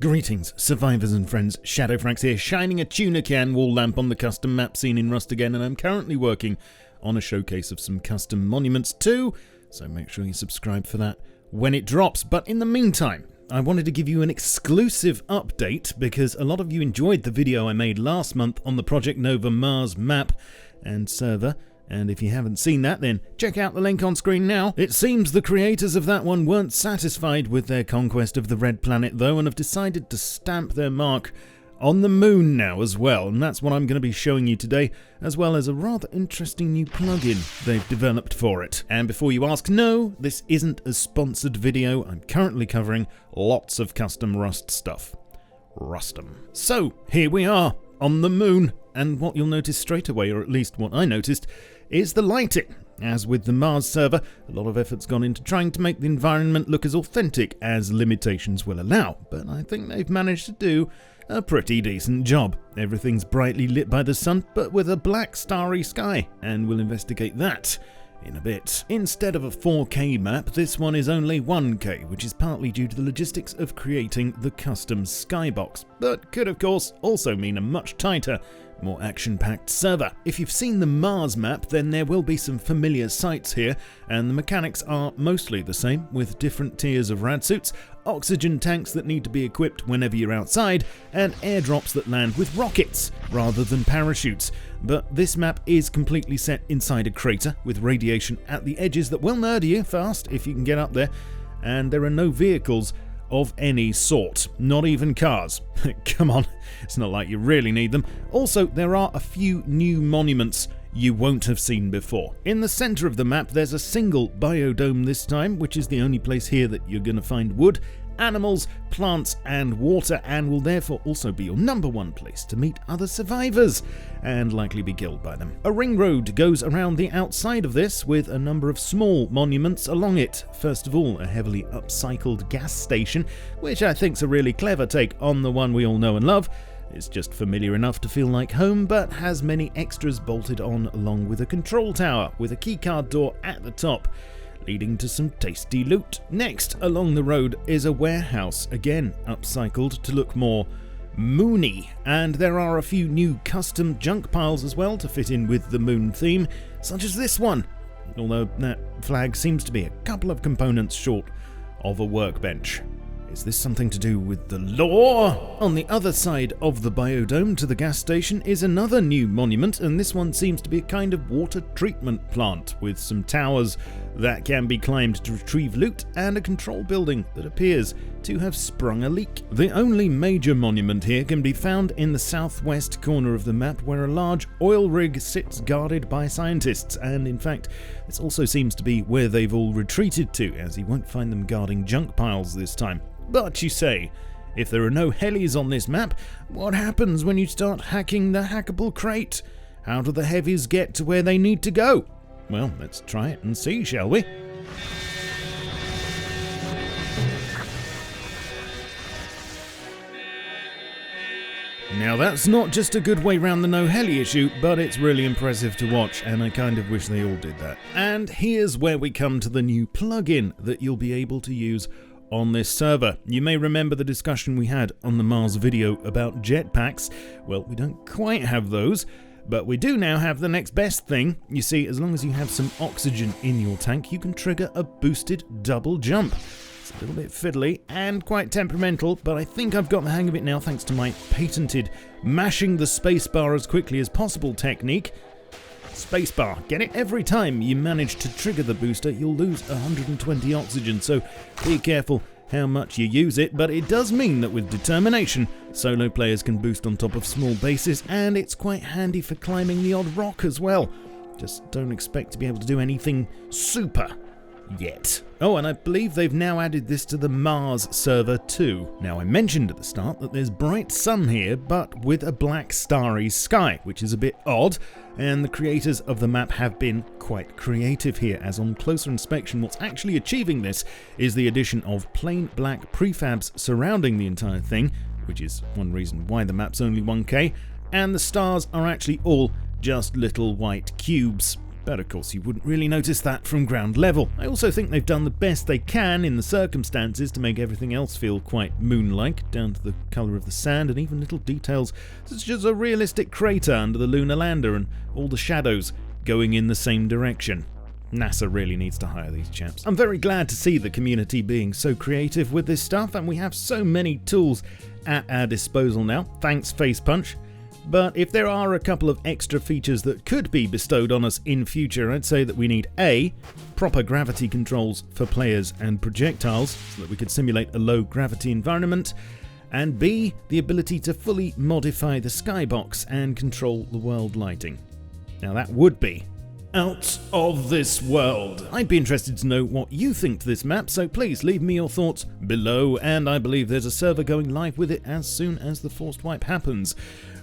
Greetings, survivors and friends, SHADOWFRAX here, shining a tuna can wall lamp on the custom map scene in Rust again, and I'm currently working on a showcase of some custom monuments too, so make sure you subscribe for that when it drops. But in the meantime, I wanted to give you an exclusive update because a lot of you enjoyed the video I made last month on the Project Nova Mars map and server. And if you haven't seen that, then check out the link on screen now. It seems the creators of that one weren't satisfied with their conquest of the Red Planet though, and have decided to stamp their mark on the moon now as well. And that's what I'm going to be showing you today, as well as a rather interesting new plugin they've developed for it. And before you ask, no, this isn't a sponsored video. I'm currently covering lots of custom Rust stuff. Rustum. So, here we are on the moon, and what you'll notice straight away, or at least what I noticed, is the lighting. As with the Mars server, a lot of effort's gone into trying to make the environment look as authentic as limitations will allow, but I think they've managed to do a pretty decent job. Everything's brightly lit by the sun, but with a black starry sky, and we'll investigate that in a bit. Instead of a 4K map, this one is only 1K, which is partly due to the logistics of creating the custom skybox, but could of course also mean a much tighter, more action-packed server. If you've seen the Mars map, then there will be some familiar sights here, and the mechanics are mostly the same, with different tiers of rad suits, oxygen tanks that need to be equipped whenever you're outside, and airdrops that land with rockets rather than parachutes. But this map is completely set inside a crater, with radiation at the edges that will murder you fast if you can get up there, and there are no vehicles of any sort, not even cars. Come on, it's not like you really need them. Also, there are a few new monuments you won't have seen before. In the center of the map, there's a single biodome this time, which is the only place here that you're going to find wood, animals, plants, and water, and will therefore also be your #1 place to meet other survivors, and likely be killed by them. A ring road goes around the outside of this, with a number of small monuments along it. First of all, a heavily upcycled gas station, which I think's a really clever take on the one we all know and love. It's just familiar enough to feel like home, but has many extras bolted on, along with a control tower with a keycard door at the top, leading to some tasty loot. Next along the road is a warehouse, again upcycled to look more moony, and there are a few new custom junk piles as well to fit in with the moon theme, such as this one, although that flag seems to be a couple of components short of a workbench. Is this something to do with the law? On the other side of the biodome to the gas station is another new monument, and this one seems to be a kind of water treatment plant with some towers that can be climbed to retrieve loot, and a control building that appears to have sprung a leak. The only major monument here can be found in the southwest corner of the map, where a large oil rig sits guarded by scientists, and in fact this also seems to be where they've all retreated to, as you won't find them guarding junk piles this time. But you say, if there are no helis on this map, what happens when you start hacking the hackable crate? How do the heavies get to where they need to go? Well, let's try it and see, shall we? Now that's not just a good way round the no heli issue, but it's really impressive to watch, and I kind of wish they all did that. And here's where we come to the new plugin that you'll be able to use on this server. You may remember the discussion we had on the Mars video about jetpacks. Well, we don't quite have those, but we do now have the next best thing. You see, as long as you have some oxygen in your tank, you can trigger a boosted double jump. It's a little bit fiddly and quite temperamental, but I think I've got the hang of it now thanks to my patented mashing the spacebar as quickly as possible technique. Spacebar. Get it? Every time you manage to trigger the booster, you'll lose 120 oxygen, so be careful how much you use it, but it does mean that with determination, solo players can boost on top of small bases, and it's quite handy for climbing the odd rock as well. Just don't expect to be able to do anything super yet. Oh, and I believe they've now added this to the Mars server too. Now, I mentioned at the start that there's bright sun here, but with a black starry sky, which is a bit odd, and the creators of the map have been quite creative here, as on closer inspection what's actually achieving this is the addition of plain black prefabs surrounding the entire thing, which is one reason why the map's only 1K, and the stars are actually all just little white cubes. But of course you wouldn't really notice that from ground level. I also think they've done the best they can in the circumstances to make everything else feel quite moon-like, down to the colour of the sand and even little details such as a realistic crater under the lunar lander and all the shadows going in the same direction. NASA really needs to hire these chaps. I'm very glad to see the community being so creative with this stuff, and we have so many tools at our disposal now. Thanks, Facepunch. But if there are a couple of extra features that could be bestowed on us in future, I'd say that we need A, proper gravity controls for players and projectiles, so that we could simulate a low gravity environment, and B, the ability to fully modify the skybox and control the world lighting. Now that would be out of this world. I'd be interested to know what you think to this map, so please leave me your thoughts below, and I believe there's a server going live with it as soon as the forced wipe happens,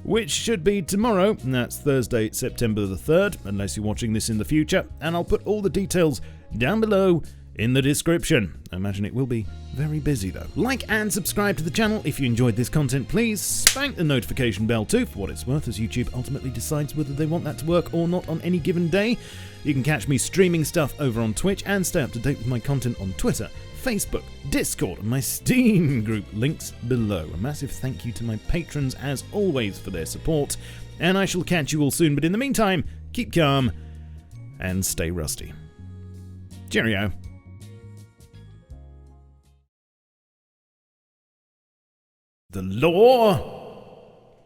which should be tomorrow, and that's Thursday, September the 3rd, unless you're watching this in the future, and I'll put all the details down below in the description. I imagine it will be very busy though. Like and subscribe to the channel if you enjoyed this content, please. Spank the notification bell too, for what it's worth, as YouTube ultimately decides whether they want that to work or not on any given day. You can catch me streaming stuff over on Twitch and stay up to date with my content on Twitter, Facebook, Discord, and my Steam group, links below. A massive thank you to my patrons as always for their support, and I shall catch you all soon, but in the meantime, keep calm and stay rusty. Cheerio. The law